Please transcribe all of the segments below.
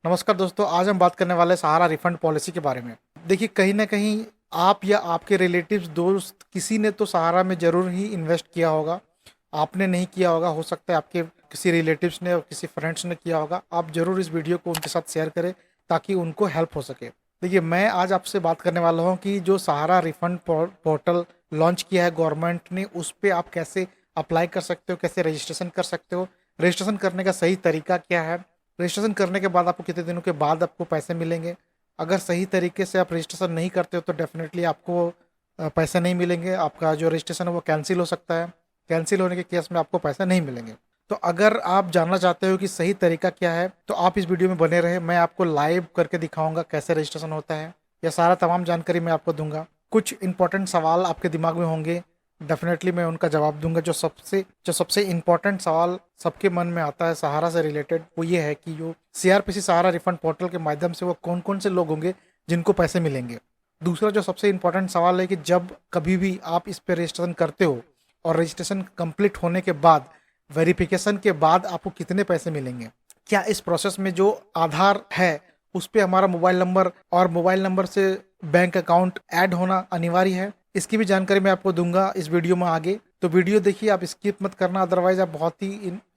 नमस्कार दोस्तों, आज हम बात करने वाले हैं सहारा रिफंड पॉलिसी के बारे में। देखिए, कहीं ना कहीं आप या आपके रिलेटिव्स, दोस्त, किसी ने तो सहारा में ज़रूर ही इन्वेस्ट किया होगा। आपने नहीं किया होगा, हो सकता है आपके किसी रिलेटिव्स ने और किसी फ्रेंड्स ने किया होगा। आप ज़रूर इस वीडियो को उनके साथ शेयर करें ताकि उनको हेल्प हो सके। देखिए, मैं आज आपसे बात करने वाला हूँ कि जो सहारा रिफंड पोर्टल लॉन्च किया है गवर्नमेंट ने, उस पर आप कैसे अप्लाई कर सकते हो, कैसे रजिस्ट्रेशन कर सकते हो, रजिस्ट्रेशन करने का सही तरीका क्या है, रजिस्ट्रेशन करने के बाद आपको कितने दिनों के बाद आपको पैसे मिलेंगे। अगर सही तरीके से आप रजिस्ट्रेशन नहीं करते हो तो डेफिनेटली आपको पैसे नहीं मिलेंगे। आपका जो रजिस्ट्रेशन है वो कैंसिल हो सकता है। कैंसिल होने के केस में आपको पैसे नहीं मिलेंगे। तो अगर आप जानना चाहते हो कि सही तरीका क्या है तो आप इस वीडियो में बने रहे। मैं आपको लाइव करके दिखाऊंगा कैसे रजिस्ट्रेशन होता है। यह सारा तमाम जानकारी मैं आपको दूंगा। कुछ इंपॉर्टेंट सवाल आपके दिमाग में होंगे, डेफिनेटली मैं उनका जवाब दूंगा। जो सबसे इम्पोर्टेंट सवाल सबके मन में आता है सहारा से रिलेटेड, वो ये है कि जो सीआरपीसी सहारा रिफंड पोर्टल के माध्यम से वो कौन कौन से लोग होंगे जिनको पैसे मिलेंगे। दूसरा जो सबसे इम्पोर्टेंट सवाल है कि जब कभी भी आप इस पर रजिस्ट्रेशन करते हो और रजिस्ट्रेशन कंप्लीट होने के बाद, वेरिफिकेशन के बाद आपको कितने पैसे मिलेंगे। क्या इस प्रोसेस में जो आधार है उस पर हमारा मोबाइल नंबर और मोबाइल नंबर से बैंक अकाउंट ऐड होना अनिवार्य है, इसकी भी जानकारी मैं आपको दूंगा इस वीडियो में आगे। तो वीडियो देखिए, आप स्किप मत करना, अदरवाइज आप बहुत ही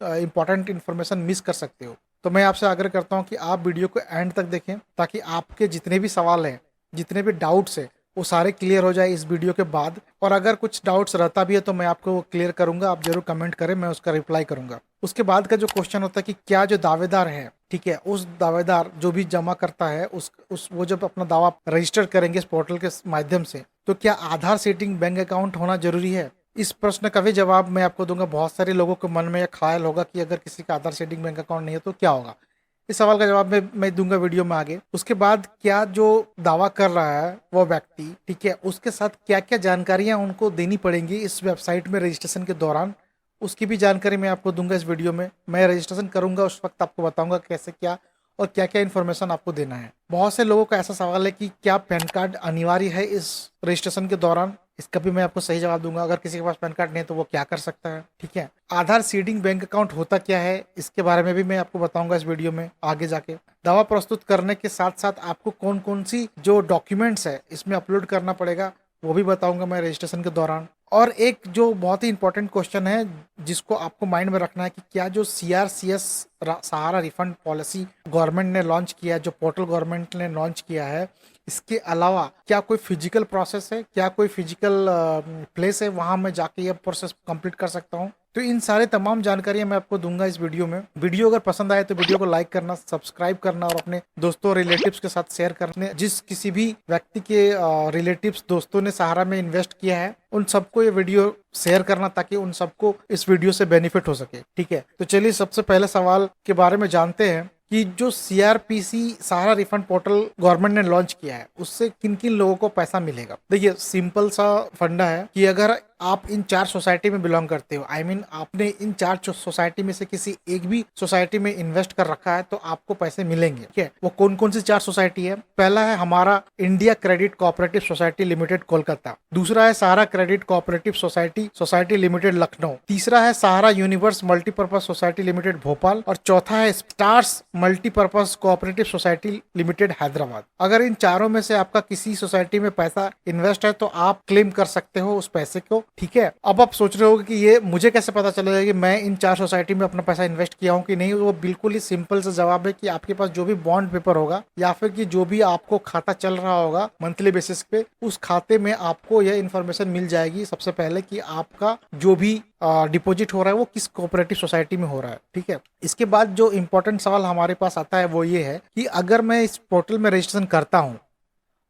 इंपॉर्टेंट इन्फॉर्मेशन मिस कर सकते हो। तो मैं आपसे आग्रह करता हूं कि आप वीडियो को एंड तक देखें ताकि आपके जितने भी सवाल हैं, जितने भी डाउट्स हैं, वो सारे क्लियर हो जाए इस वीडियो के बाद। और अगर कुछ डाउट्स रहता भी है तो मैं आपको क्लियर करूंगा। आप जरूर कमेंट करें, मैं उसका रिप्लाई करूंगा। उसके बाद का जो क्वेश्चन होता है कि क्या जो दावेदार है, ठीक है, उस दावेदार जो भी जमा करता है उस वो जब अपना दावा रजिस्टर करेंगे इस पोर्टल के माध्यम से, तो क्या आधार सेटिंग बैंक अकाउंट होना जरूरी है। इस प्रश्न का भी जवाब मैं आपको दूंगा। बहुत सारे लोगों के मन में यह ख्याल होगा कि अगर किसी का आधार सेटिंग बैंक अकाउंट नहीं है तो क्या होगा। इस सवाल का जवाब मैं दूंगा वीडियो में आगे। उसके बाद क्या जो दावा कर रहा है वो व्यक्ति, ठीक है, उसके साथ क्या क्या जानकारियां उनको देनी पड़ेंगी इस वेबसाइट में रजिस्ट्रेशन के दौरान, उसकी भी जानकारी मैं आपको दूंगा इस वीडियो में। मैं रजिस्ट्रेशन करूंगा उस वक्त आपको बताऊंगा कैसे क्या और क्या क्या इन्फॉर्मेशन आपको देना है। बहुत से लोगों का ऐसा सवाल है कि क्या पैन कार्ड अनिवार्य है इस रजिस्ट्रेशन के दौरान, इसका भी मैं आपको सही जवाब दूंगा। अगर किसी के पास पैन कार्ड नहीं है तो वो क्या कर सकता है, ठीक है। आधार सीडिंग बैंक अकाउंट होता क्या है, इसके बारे में भी मैं आपको बताऊंगा इस वीडियो में आगे जाके। दावा प्रस्तुत करने के साथ साथ आपको कौन कौन सी जो डॉक्यूमेंट्स है इसमें अपलोड करना पड़ेगा वो भी बताऊंगा मैं रजिस्ट्रेशन के दौरान। और एक जो बहुत ही इंपॉर्टेंट क्वेश्चन है जिसको आपको माइंड में रखना है कि क्या जो सीआरसीएस सहारा रिफंड पॉलिसी गवर्नमेंट ने लॉन्च किया है, जो पोर्टल गवर्नमेंट ने लॉन्च किया है, इसके अलावा क्या कोई फिजिकल प्रोसेस है, क्या कोई फिजिकल प्लेस है वहां मैं जाके ये प्रोसेस कंप्लीट कर सकता हूँ। तो इन सारे तमाम जानकारियां मैं आपको दूंगा इस वीडियो में। वीडियो अगर पसंद आए तो वीडियो को लाइक करना, सब्सक्राइब करना और अपने दोस्तों और रिलेटिव्स के साथ शेयर करने। जिस किसी भी व्यक्ति के रिलेटिव्स, दोस्तों ने सहारा में इन्वेस्ट किया है उन सबको ये वीडियो शेयर करना ताकि उन सबको इस वीडियो से बेनिफिट हो सके, ठीक है। तो चलिए सबसे पहले सवाल के बारे में जानते हैं कि जो सीआरपीसी सहारा रिफंड पोर्टल गवर्नमेंट ने लॉन्च किया है उससे किन किन लोगों को पैसा मिलेगा। देखिए, सिंपल सा फंडा है कि अगर आप इन 4 सोसाइटी में बिलोंग करते हो, आई मीन आपने इन 4 सोसाइटी में से किसी एक भी सोसाइटी में इन्वेस्ट कर रखा है तो आपको पैसे मिलेंगे, ठीक है। वो कौन कौन सी 4 सोसाइटी है? पहला है हमारा India credit cooperative society limited Kolkata. दूसरा है Sahara credit cooperative society limited Lucknow. तीसरा है Sahara universe multipurpose society limited Bhopal. और चौथा है stars multipurpose cooperative society limited Hyderabad. अगर इन चारों में से आपका किसी सोसाइटी में पैसा इन्वेस्ट है तो आप क्लेम कर सकते हो उस पैसे को, ठीक है। अब आप सोच रहे होगे कि ये मुझे कैसे पता चलेगा कि मैं इन 4 सोसाइटी में अपना पैसा इन्वेस्ट किया हूँ कि नहीं। वो बिल्कुल ही सिंपल सा जवाब है कि आपके पास जो भी बॉन्ड पेपर होगा या फिर कि जो भी आपको खाता चल रहा होगा मंथली बेसिस पे, उस खाते में आपको यह इन्फॉर्मेशन मिल जाएगी सबसे पहले कि आपका जो भी डिपॉजिट हो रहा है वो किस कोऑपरेटिव सोसाइटी में हो रहा है, ठीक है। इसके बाद जो इंपॉर्टेंट सवाल हमारे पास आता है वो ये है कि अगर मैं इस पोर्टल में रजिस्ट्रेशन करता हूँ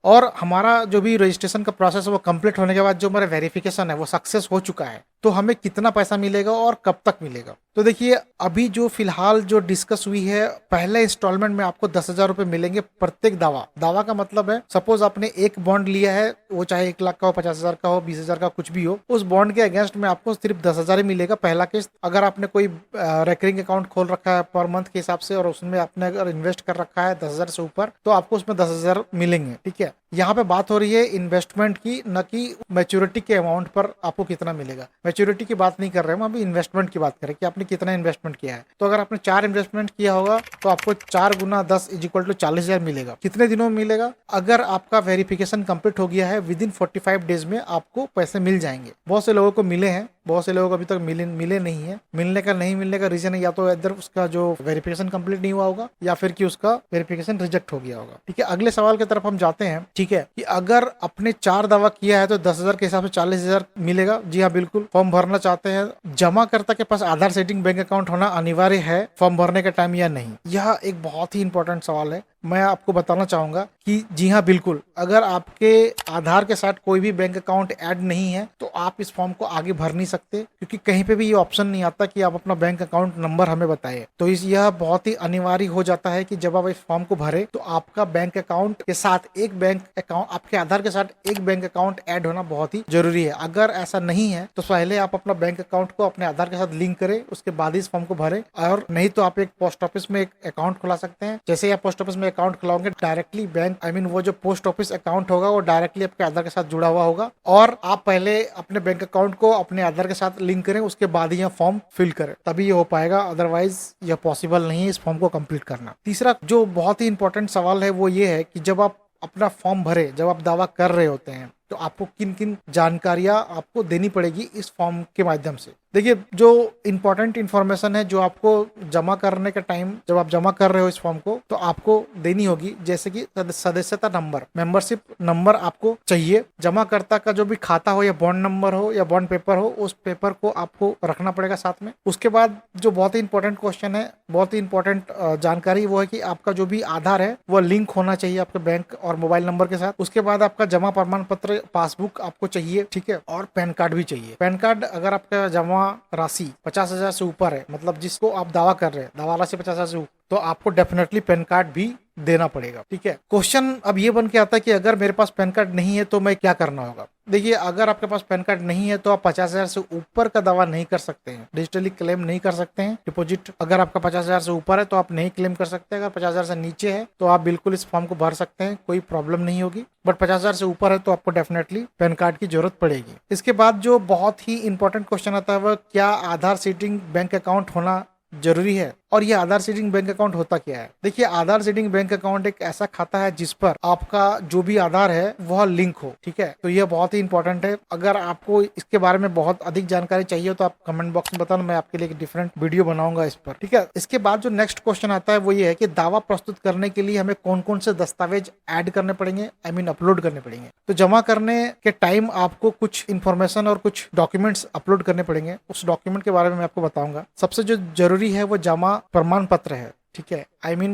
और हमारा जो भी रजिस्ट्रेशन का प्रोसेस है वो कंप्लीट होने के बाद जो हमारा वेरिफिकेशन है वो सक्सेस हो चुका है, तो हमें कितना पैसा मिलेगा और कब तक मिलेगा। तो देखिए, अभी जो फिलहाल जो डिस्कस हुई है, पहले इंस्टॉलमेंट में आपको 10,000 रुपए मिलेंगे प्रत्येक दावा का मतलब है सपोज आपने एक बॉन्ड लिया है, वो चाहे 1 लाख का हो, 50,000 का हो, 20,000 का, कुछ भी हो, उस बॉन्ड के अगेंस्ट में आपको सिर्फ 10,000 ही मिलेगा पहला किस्त। अगर आपने कोई रेकरिंग अकाउंट खोल रखा है पर मंथ के हिसाब से और उसमें आपने अगर इन्वेस्ट कर रखा है 10,000 से ऊपर तो आपको उसमें 10,000 मिलेंगे, ठीक है। यहाँ पे बात हो रही है इन्वेस्टमेंट की, न कि मैच्योरिटी के अमाउंट पर आपको कितना मिलेगा। मैच्योरिटी की बात नहीं कर रहे हैं, हम अभी इन्वेस्टमेंट की बात करें कि आपने कितना इन्वेस्टमेंट किया है। तो अगर आपने 4 इन्वेस्टमेंट किया होगा तो आपको 4 गुना 10 = 40,000 मिलेगा। कितने दिनों में मिलेगा? अगर आपका वेरिफिकेशन कंप्लीट हो गया है विद इन 45 डेज में आपको पैसे मिल जाएंगे। बहुत से लोगों को मिले हैं, बहुत से लोगों को अभी तक मिले नहीं है। मिलने का नहीं मिलने का रीजन है या तो इधर उसका जो वेरिफिकेशन कंप्लीट नहीं हुआ होगा या फिर कि उसका वेरिफिकेशन रिजेक्ट हो गया होगा। ठीक है, अगले सवाल की तरफ हम जाते हैं। ठीक है, कि अगर आपने 4 दावा किया है तो 10,000 के हिसाब से 40,000 मिलेगा। जी हाँ बिल्कुल। फॉर्म भरना चाहते हैं, जमाकर्ता के पास आधार सेटिंग बैंक अकाउंट होना अनिवार्य है फॉर्म भरने के टाइम या नहीं? यह एक बहुत ही इंपॉर्टेंट सवाल है। मैं आपको बताना चाहूंगा कि जी हाँ बिल्कुल, अगर आपके आधार के साथ कोई भी बैंक अकाउंट ऐड नहीं है तो आप इस फॉर्म को आगे भर नहीं सकते, क्योंकि कहीं पे भी ये ऑप्शन नहीं आता कि आप अपना बैंक अकाउंट नंबर हमें बताइए। तो यह बहुत ही अनिवार्य हो जाता है कि जब आप इस फॉर्म को भरे तो आपका बैंक अकाउंट के साथ एक बैंक अकाउंट, आपके आधार के साथ एक बैंक अकाउंट ऐड होना बहुत ही जरूरी है। अगर ऐसा नहीं है तो पहले आप अपना बैंक अकाउंट को अपने आधार के साथ लिंक करें, उसके बाद इस फॉर्म को भरे। और नहीं तो आप एक पोस्ट ऑफिस में एक अकाउंट खुला सकते हैं। जैसे ही आप पोस्ट ऑफिस में अकाउंट खुलाओगे डायरेक्टली बैंक वो जो पोस्ट ऑफिस अकाउंट होगा वो डायरेक्टली आपके आधार के साथ जुड़ा हुआ होगा। और आप पहले अपने बैंक अकाउंट को अपने आधार के साथ लिंक करें, उसके बाद ही यह फॉर्म फिल करें, तभी ये हो पाएगा। अदरवाइज यह पॉसिबल नहीं है इस फॉर्म को कंप्लीट करना। तीसरा जो बहुत ही इंपॉर्टेंट सवाल है वो ये है कि जब आप अपना फॉर्म भरे, जब आप दावा कर रहे होते हैं तो आपको किन किन जानकारियां आपको देनी पड़ेगी इस फॉर्म के माध्यम से। देखिए, जो इंपॉर्टेंट इन्फॉर्मेशन है जो आपको जमा करने के टाइम, जब आप जमा कर रहे हो इस फॉर्म को, तो आपको देनी होगी, जैसे कि सदस्यता नंबर, मेंबरशिप नंबर आपको चाहिए। जमाकर्ता का जो भी खाता हो या बॉन्ड नंबर हो या बॉन्ड पेपर हो, उस पेपर को आपको रखना पड़ेगा साथ में। उसके बाद जो बहुत ही इंपॉर्टेंट क्वेश्चन है, बहुत ही इंपॉर्टेंट जानकारी, वो है कि आपका जो भी आधार है वो लिंक होना चाहिए आपके बैंक और मोबाइल नंबर के साथ। उसके बाद आपका जमा प्रमाण पत्र, पासबुक आपको चाहिए। ठीक है, और पैन कार्ड भी चाहिए। पैन कार्ड अगर आपका जमा राशि 50,000 से ऊपर है, मतलब जिसको आप दावा कर रहे हैं, दावा राशि 50,000 से ऊपर, तो आपको डेफिनेटली पैन कार्ड भी देना पड़ेगा। ठीक है, क्वेश्चन अब ये बन के आता है कि अगर मेरे पास पैन कार्ड नहीं है तो मैं क्या करना होगा। देखिए, अगर आपके पास पैन कार्ड नहीं है तो आप 50,000 से ऊपर का दावा नहीं कर सकते हैं, डिजिटली क्लेम नहीं कर सकते हैं डिपॉजिट। अगर आपका 50,000 से ऊपर है तो आप नहीं क्लेम कर सकते। अगर 50,000 से नीचे है तो आप बिल्कुल इस फॉर्म को भर सकते हैं, कोई प्रॉब्लम नहीं होगी। बट 50,000 से ऊपर है तो आपको डेफिनेटली पैन कार्ड की जरूरत पड़ेगी। इसके बाद जो बहुत ही इंपॉर्टेंट क्वेश्चन आता है वह क्या आधार सीडिंग बैंक अकाउंट होना जरूरी है, और ये आधार सीडिंग बैंक अकाउंट होता क्या है। देखिए, आधार सीडिंग बैंक अकाउंट एक ऐसा खाता है जिस पर आपका जो भी आधार है वह लिंक हो। ठीक है, तो यह बहुत ही इंपॉर्टेंट है। अगर आपको इसके बारे में बहुत अधिक जानकारी चाहिए तो आप कमेंट बॉक्स में बताना, मैं आपके लिए एक डिफरेंट वीडियो बनाऊंगा इस पर। ठीक है, इसके बाद जो नेक्स्ट क्वेश्चन आता है वो ये है कि दावा प्रस्तुत करने के लिए हमें कौन कौन से दस्तावेज ऐड करने पड़ेंगे, अपलोड करने पड़ेंगे। तो जमा करने के टाइम आपको कुछ इन्फॉर्मेशन और कुछ डॉक्यूमेंट्स अपलोड करने पड़ेंगे। उस डॉक्यूमेंट के बारे में मैं आपको बताऊंगा। सबसे जो जरूरी है वो जमा प्रमाण पत्र है। ठीक है,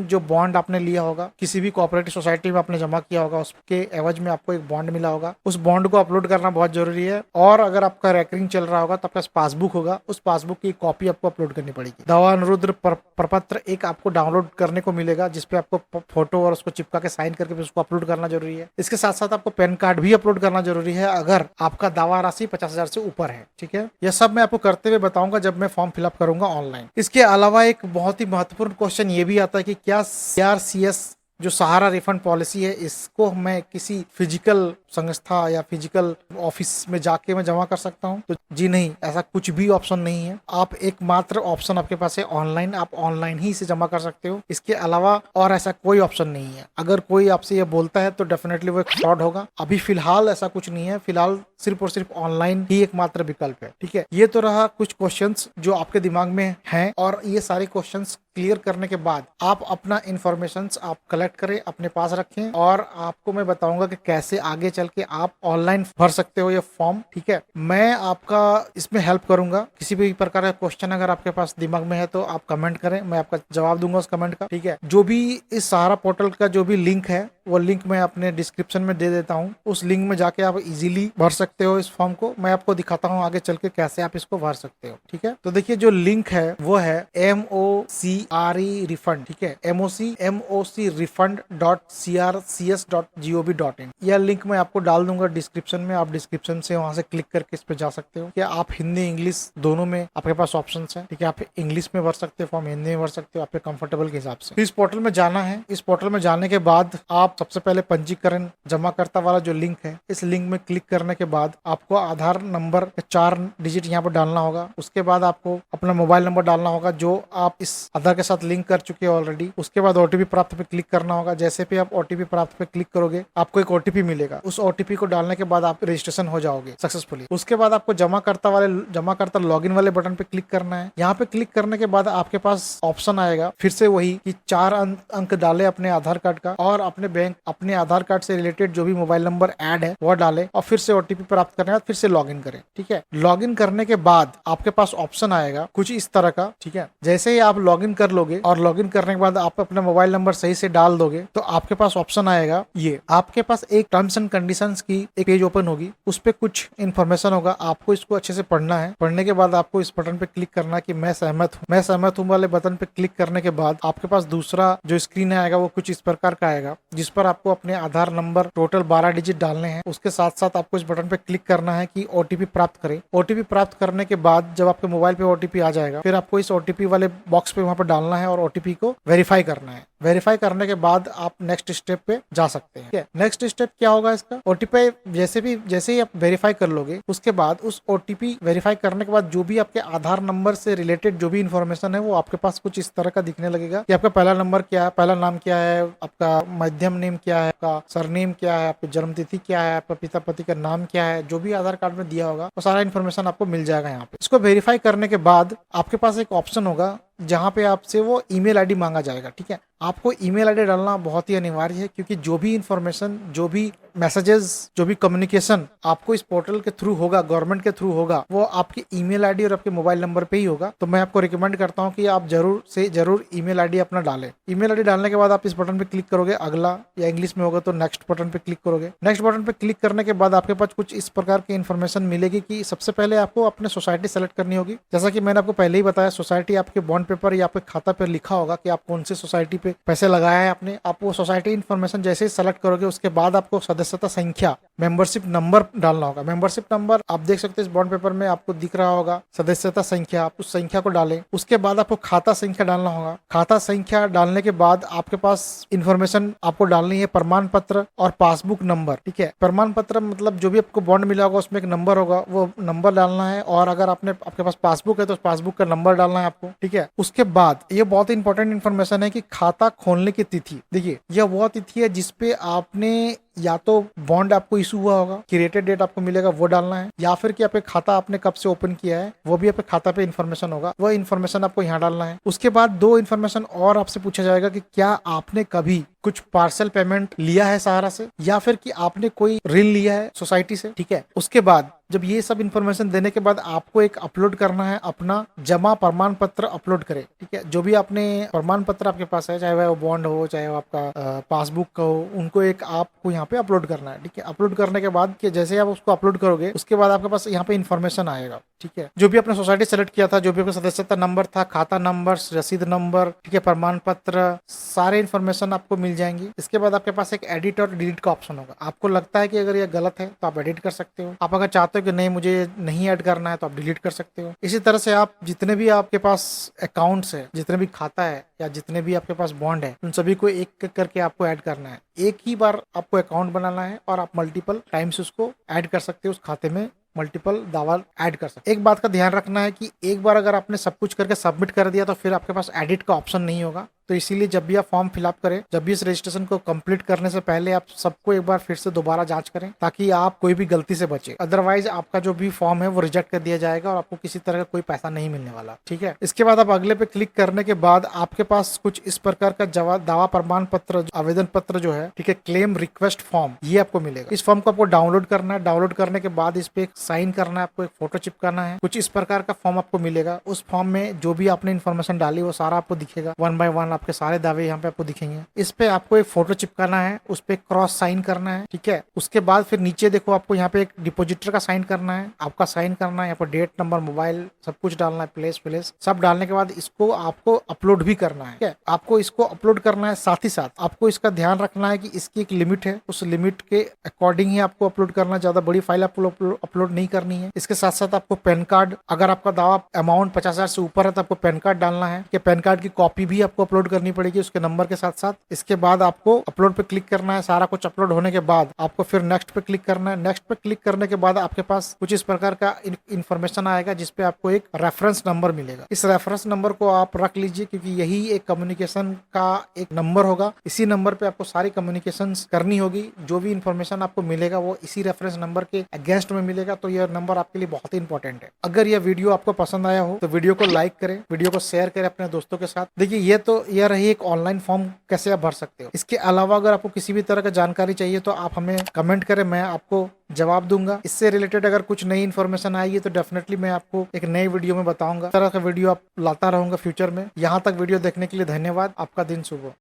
जो बॉन्ड आपने लिया होगा, किसी भी कोऑपरेटिव सोसाइटी में आपने जमा किया होगा, उसके एवज में आपको एक बॉन्ड मिला होगा, उस बॉन्ड को अपलोड करना बहुत जरूरी है। और अगर आपका रेकरिंग चल रहा होगा तो आपका पासबुक होगा, उस पासबुक की कॉपी आपको अपलोड करनी पड़ेगी। दावा अनुरोध प्रपत्र एक आपको डाउनलोड करने को मिलेगा, जिसपे आपको फोटो और उसको चिपका के साइन करके उसको अपलोड करना जरूरी है। इसके साथ साथ आपको पैन कार्ड भी अपलोड करना जरूरी है अगर आपका दावा राशि 50,000 से ऊपर है। ठीक है, यह सब मैं आपको करते हुए बताऊंगा जब मैं फॉर्म फिलअप करूंगा ऑनलाइन। इसके अलावा एक बहुत ही महत्वपूर्ण क्वेश्चन ये भी आता है कि क्या CRCS जो सहारा रिफंड पॉलिसी है, इसको मैं किसी फिजिकल संस्था या फिजिकल ऑफिस में जाके मैं जमा कर सकता हूं? तो जी नहीं, ऐसा कुछ भी ऑप्शन नहीं है। आप एकमात्र ऑप्शन आपके पास है ऑनलाइन, आप ऑनलाइन ही इसे जमा कर सकते हो। इसके अलावा और ऐसा कोई ऑप्शन नहीं है। अगर कोई आपसे ये बोलता है तो डेफिनेटली वो एक फ्रॉड होगा। अभी फिलहाल ऐसा कुछ नहीं है, फिलहाल सिर्फ और सिर्फ ऑनलाइन ही एकमात्र विकल्प है। ठीक है, ये तो रहा कुछ क्वेश्चंस जो आपके दिमाग में हैं, और ये सारे क्वेश्चंस क्लियर करने के बाद आप अपना इंफॉर्मेशन आप कलेक्ट करें, अपने पास रखें, और आपको मैं बताऊंगा कि कैसे आगे चल के आप ऑनलाइन भर सकते हो ये फॉर्म। ठीक है, मैं आपका इसमें हेल्प करूंगा। किसी भी प्रकार का क्वेश्चन अगर आपके पास दिमाग में है तो आप कमेंट करें, मैं आपका जवाब दूंगा उस कमेंट का। ठीक है, जो भी इस सहारा पोर्टल का जो भी लिंक है वो लिंक मैं अपने डिस्क्रिप्शन में दे देता हूँ। उस लिंक में जाके आप इजीली भर सकते हो इस फॉर्म को। मैं आपको दिखाता हूँ आगे चल के कैसे आप इसको भर सकते हो। ठीक है, तो देखिए, जो लिंक है वो है MOCRE रिफंड। ठीक है, MOC refund.crcs.gov.in। यह लिंक मैं आपको आपको डाल दूंगा डिस्क्रिप्शन में, आप डिस्क्रिप्शन से वहां से क्लिक करके इस पे जा सकते हो। कि आप हिंदी इंग्लिश दोनों में आपके पास ऑप्शन है, ठीक है। आप इंग्लिश में भर सकते हो फॉर्म, हिंदी में भर सकते हो, आपके कंफर्टेबल के हिसाब से। तो इस पोर्टल में जाना है। इस पोर्टल में जाने के बाद आप सबसे पहले पंजीकरण जमाकर्ता वाला जो लिंक है, इस लिंक में क्लिक करने के बाद आपको आधार नंबर 4 डिजिट यहाँ पर डालना होगा। उसके बाद आपको अपना मोबाइल नंबर डालना होगा जो आप इस आधार के साथ लिंक कर चुके हैं ऑलरेडी। उसके बाद ओटीपी प्राप्त पे क्लिक करना होगा। जैसे भी आप ओटीपी प्राप्त पे क्लिक करोगे आपको एक ओटीपी मिलेगा। उस ओटीपी को डालने के बाद आप रजिस्ट्रेशन हो जाओगे सक्सेसफुली। उसके बाद आपको जमाकर्ता लॉगिन वाले बटन पे क्लिक करना है। यहाँ पे क्लिक करने के बाद आपके पास ऑप्शन आएगा फिर से वही कि 4 अंक डाले अपने आधार कार्ड का और अपने आधार कार्ड से रिलेटेड जो भी मोबाइल नंबर ऐड है वो डाले और फिर से ओटीपी प्राप्त करने के बाद फिर से लॉगिन करें, ठीक है। लॉगिन करने के बाद आपके पास ऑप्शन आएगा कुछ इस तरह का, ठीक है। जैसे ही आप लॉगिन कर लोगे और लॉगिन करने के बाद आप अपना मोबाइल नंबर सही से डाल दोगे तो आपके पास ऑप्शन आएगा ये। आपके पास एक टर्म्स एंड कंडीशंस की एक पेज ओपन होगी, उस पे कुछ इन्फॉर्मेशन होगा। आपको इसको अच्छे से पढ़ना है। पढ़ने के बाद आपको इस बटन पे क्लिक करना है कि मैं सहमत हूँ वाले बटन पे क्लिक करने के बाद आपके पास दूसरा जो स्क्रीन आएगा वो कुछ इस प्रकार का आएगा, जिस पर आपको अपने आधार नंबर टोटल 12 डिजिट डालने हैं। उसके साथ साथ आपको इस बटन पे क्लिक करना है कि ओटीपी प्राप्त करें। ओटीपी प्राप्त करने के बाद जब आपके मोबाइल पे ओटीपी आ जाएगा फिर आपको इस ओटीपी वाले बॉक्स पे वहां पर डालना है और ओटीपी को वेरीफाई करना है। वेरीफाई करने के बाद आप नेक्स्ट स्टेप पे जा सकते हैं। नेक्स्ट स्टेप क्या होगा इसका, ओटीपी जैसे ही आप वेरीफाई कर लोगे उसके बाद उस ओटीपी वेरीफाई करने के बाद जो भी आपके आधार नंबर से रिलेटेड जो भी इन्फॉर्मेशन है वो आपके पास कुछ इस तरह का दिखने लगेगा कि आपका पहला नंबर क्या है, पहला नाम क्या है, आपका मध्यम नेम क्या है, आपका सरनेम क्या है, आपकी जन्म तिथि क्या है, आपका पिता पति का नाम क्या है, जो भी आधार कार्ड में दिया होगा वो सारा इन्फॉर्मेशन आपको मिल जाएगा यहाँ पे। इसको वेरीफाई करने के बाद आपके पास एक ऑप्शन होगा जहाँ पे आपसे वो ईमेल आईडी मांगा जाएगा, ठीक है। आपको ईमेल आईडी डालना बहुत ही अनिवार्य है क्योंकि जो भी इंफॉर्मेशन, जो भी मैसेजेस, जो भी कम्युनिकेशन आपको इस पोर्टल के थ्रू होगा, गवर्नमेंट के थ्रू होगा, वो आपकी ईमेल आईडी और आपके मोबाइल नंबर पे ही होगा। तो मैं आपको रिकमेंड करता हूँ कि आप जरूर से जरूर ईमेल आईडी अपना डालें। ईमेल आईडी डालने के बाद आप इस बटन पे क्लिक करोगे, अगला, या इंग्लिश में होगा तो नेक्स्ट बटन पे क्लिक करोगे। नेक्स्ट बटन पे क्लिक करने के बाद आपके पास कुछ इस प्रकार की इन्फॉर्मेशन मिलेगी कि सबसे पहले आपको अपने सोसाइटी सेलेक्ट करनी होगी। जैसा कि मैंने आपको पहले ही बताया, सोसाइटी आपके बॉन्ड पेपर या आपके खाता पर लिखा होगा कि आप कौन सी सोसाइटी पे पैसे लगाए हैं आपने। आप वो सोसाइटी इन्फॉर्मेशन जैसे ही सेलेक्ट करोगे उसके बाद आपको सदस्यता संख्या, मेंबरशिप नंबर डालना होगा। मेंबरशिप नंबर आप देख सकते हैं इस बॉन्ड पेपर में आपको दिख रहा होगा, सदस्यता संख्या, आप उस संख्या को डालें। उसके बाद आपको खाता संख्या डालना होगा। खाता संख्या डालने के बाद आपके पास इन्फॉर्मेशन आपको डालनी है प्रमाण पत्र और पासबुक नंबर, ठीक है। प्रमाण पत्र मतलब जो भी आपको बॉन्ड मिला होगा उसमें एक नंबर होगा, वो नंबर डालना है। और अगर आपके पास पासबुक है तो पासबुक का नंबर डालना है आपको, ठीक है। उसके बाद ये बहुत इंपॉर्टेंट इन्फॉर्मेशन है कि खाता खोलने की तिथि, देखिए यह वो तिथि है जिसपे आपने या तो बॉन्ड आपको इशू हुआ होगा, क्रिएटेड डेट आपको मिलेगा वो डालना है, या फिर कि आपके खाता आपने कब से ओपन किया है वो भी आपके खाता पे इन्फॉर्मेशन होगा, वो इन्फॉर्मेशन आपको यहाँ डालना है। उसके बाद 2 इन्फॉर्मेशन और आपसे पूछा जाएगा कि क्या आपने कभी कुछ पार्सल पेमेंट लिया है सहारा से, या फिर कि आपने कोई ऋण लिया है सोसाइटी से, ठीक है। उसके बाद जब ये सब इन्फॉर्मेशन देने के बाद आपको एक अपलोड करना है, अपना जमा प्रमाण पत्र अपलोड करें, ठीक है। जो भी आपने प्रमाण पत्र आपके पास है, चाहे वो बॉन्ड हो, चाहे वो आपका पासबुक का हो, उनको एक आपको यहाँ पे अपलोड करना है, ठीक है। अपलोड करने के बाद कि जैसे आप उसको अपलोड करोगे उसके बाद आपके पास यहाँ पे इन्फॉर्मेशन आएगा, ठीक है। जो भी आपने सोसाइटी सेलेक्ट किया था, जो भी आपका सदस्यता नंबर था, खाता नंबर, रसीद नंबर, ठीक है, प्रमाण पत्र, सारे इन्फॉर्मेशन आपको मिल जाएंगी। इसके बाद आपके पास एक एडिट और डिलीट का ऑप्शन होगा। आपको लगता है कि अगर ये गलत है तो आप एडिट कर सकते हो। आप अगर चाहते हो कि नहीं मुझे नहीं ऐड करना है तो आप डिलीट कर सकते हो। इसी तरह से आप जितने भी आपके पास अकाउंट्स है, जितने भी खाता है या जितने भी आपके पास बॉन्ड है, उन सभी को एक एक करके आपको ऐड करना है। एक ही बार आपको अकाउंट बनाना है और आप मल्टीपल टाइम्स उसको ऐड कर सकते हो, उस खाते में मल्टीपल दावा ऐड कर सकते। एक बात का ध्यान रखना है कि एक बार अगर आपने सब कुछ करके सबमिट कर दिया तो फिर आपके पास एडिट का ऑप्शन नहीं होगा। तो इसीलिए जब भी आप फॉर्म फिलअप करें, जब भी इस रजिस्ट्रेशन को कंप्लीट करने से पहले आप सबको एक बार फिर से दोबारा जांच करें ताकि आप कोई भी गलती से बचे। अदरवाइज आपका जो भी फॉर्म है वो रिजेक्ट कर दिया जाएगा और आपको किसी तरह का कोई पैसा नहीं मिलने वाला, ठीक है। इसके बाद आप अगले पे क्लिक करने के बाद आपके पास कुछ इस प्रकार का दावा प्रमाण पत्र, आवेदन पत्र जो है, ठीक है, क्लेम रिक्वेस्ट फॉर्म, ये आपको मिलेगा। इस फॉर्म को आपको डाउनलोड करना है। डाउनलोड करने के बाद इस पे साइन करना है, आपको एक फोटो चिपकाना है। कुछ इस प्रकार का फॉर्म आपको मिलेगा। उस फॉर्म में जो भी आपने इन्फॉर्मेशन डाली वो सारा आपको दिखेगा, 1 बाय 1 आपके सारे दावे यहाँ पे आपको दिखेंगे। इस पे आपको एक फोटो चिपकाना है, उस पे क्रॉस साइन करना है, ठीक है। उसके बाद फिर नीचे देखो आपको यहाँ पे एक डिपॉजिटर का साइन करना है, आपका साइन करना है, यहाँ पर डेट, नंबर, मोबाइल सब कुछ डालना है, प्लेस सब डालने के बाद इसको आपको अपलोड भी करना है, ठीक है। आपको इसको अपलोड करना है, साथ ही साथ आपको इसका ध्यान रखना है कि इसकी एक लिमिट है, उस लिमिट के अकॉर्डिंग ही आपको अपलोड करना है, ज्यादा बड़ी फाइल आपको अपलोड नहीं करनी है। इसके साथ साथ आपको पैन कार्ड, अगर आपका दावा अमाउंट 50,000 से ऊपर है तो आपको पैन कार्ड डालना है, कि पैन कार्ड की कॉपी भी आपको अपलोड करनी पड़ेगी उसके नंबर के साथ साथ। इसके बाद आपको अपलोड पे क्लिक करना है। सारा कुछ अपलोड होने के बाद आपको फिर नेक्स्ट पे क्लिक करना है। नेक्स्ट पे क्लिक करने के बाद आपके पास कुछ इस प्रकार का इंफॉर्मेशन आएगा, जिसपे आपको एक रेफरेंस नंबर मिलेगा। इस रेफरेंस नंबर को आप रख लीजिए, क्योंकि यही एक कम्युनिकेशन का एक नंबर होगा। इसी नंबर पे आपको सारी कम्युनिकेशन करनी होगी। जो भी इंफॉर्मेशन आपको मिलेगा वो इसी रेफरेंस नंबर के अगेंस्ट में मिलेगा, तो यह नंबर आपके लिए बहुत ही इंपॉर्टेंट है। अगर यह वीडियो आपको पसंद आया हो तो वीडियो को लाइक करें, वीडियो को शेयर करें अपने दोस्तों के साथ। देखिए यह रही एक ऑनलाइन फॉर्म कैसे आप भर सकते हो। इसके अलावा अगर आपको किसी भी तरह का जानकारी चाहिए तो आप हमें कमेंट करें, मैं आपको जवाब दूंगा। इससे रिलेटेड अगर कुछ नई इन्फॉर्मेशन आएगी तो डेफिनेटली मैं आपको एक नई वीडियो में बताऊंगा। इस तरह का वीडियो आप लाता रहूंगा फ्यूचर में। यहाँ तक वीडियो देखने के लिए धन्यवाद। आपका दिन शुभ हो।